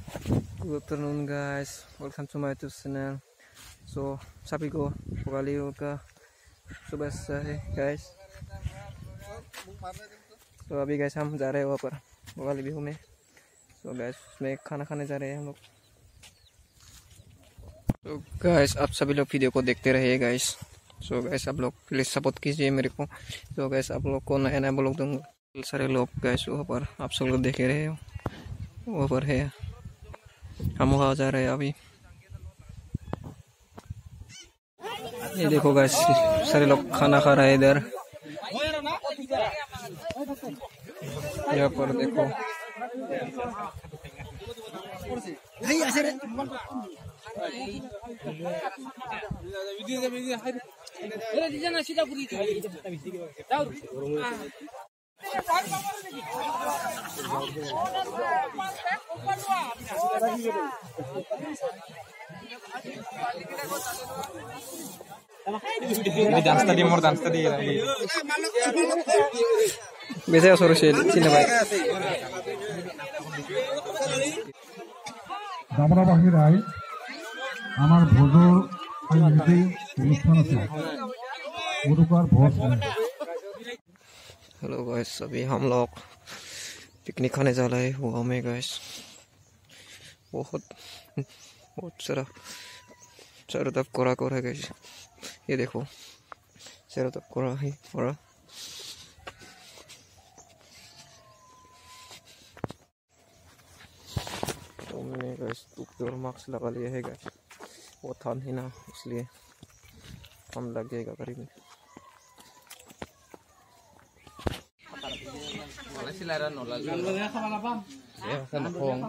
Good afternoon guys, welcome to my YouTube channel. So सभी को दिवाली का शुभेच्छा है guys. तो अभी guys हम जा रहे हैं वहाँ पर दिवाली बिहू में. So guys उसमें खाना खाने जा रहे हैं हम लोग. तो guys आप सभी लोग वीडियो को देखते रहिए guys. So guys आप लोग प्लीज सपोर्ट कीजिए मेरे को. तो guys आप लोग को नया नया ब्लॉग दूंगा. सारे लोग guys वहाँ पर आप सब लोग देख रहे हो वहाँ पर है. हम वहाँ जा रहे हैं अभी. ये देखो गाइस सारे लोग खाना खा रहे हैं इधर. यहाँ पर देखो dance tadi more dance tadi biasanya suruh sini baik. দামরা বাহিরাই আমার ভোজর নিজেই অনুষ্ঠান আছে ওরকার ভোজ. हेलो गाइस अभी हम लोग पिकनिक खाने जा रहे हैं गोवा में गाइस. बहुत सारा चारों तरफ कोरा कोरा है गाइस. ये देखो चारों तरफ कोरा ही कोरा. तो मैंने गाइस टोपी और मास्क लगा लिया है गाइस. वो था नहीं ना इसलिए हम लग जाएगा करीब. Silaran nolak. Ya kan pong.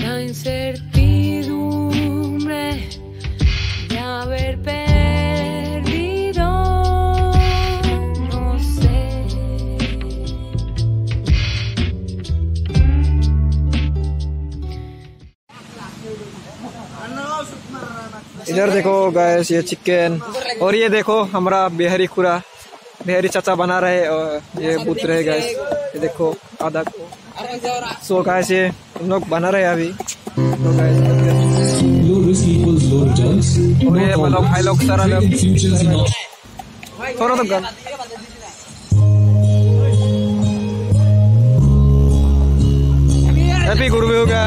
La incertidumbre de haber इधर देखो गाइस ये चिकन और ये देखो हमारा बिहारी खुरा बिहारी चाचा बना रहे और ये पुत्र है गाइस. ये देखो आधा. सो गाइस ये हम लोग बना रहे हैं अभी. तो गाइस और ये मतलब भाई लोग सारा लोग थोड़ा तो गन हैप्पी गुरु हो गया.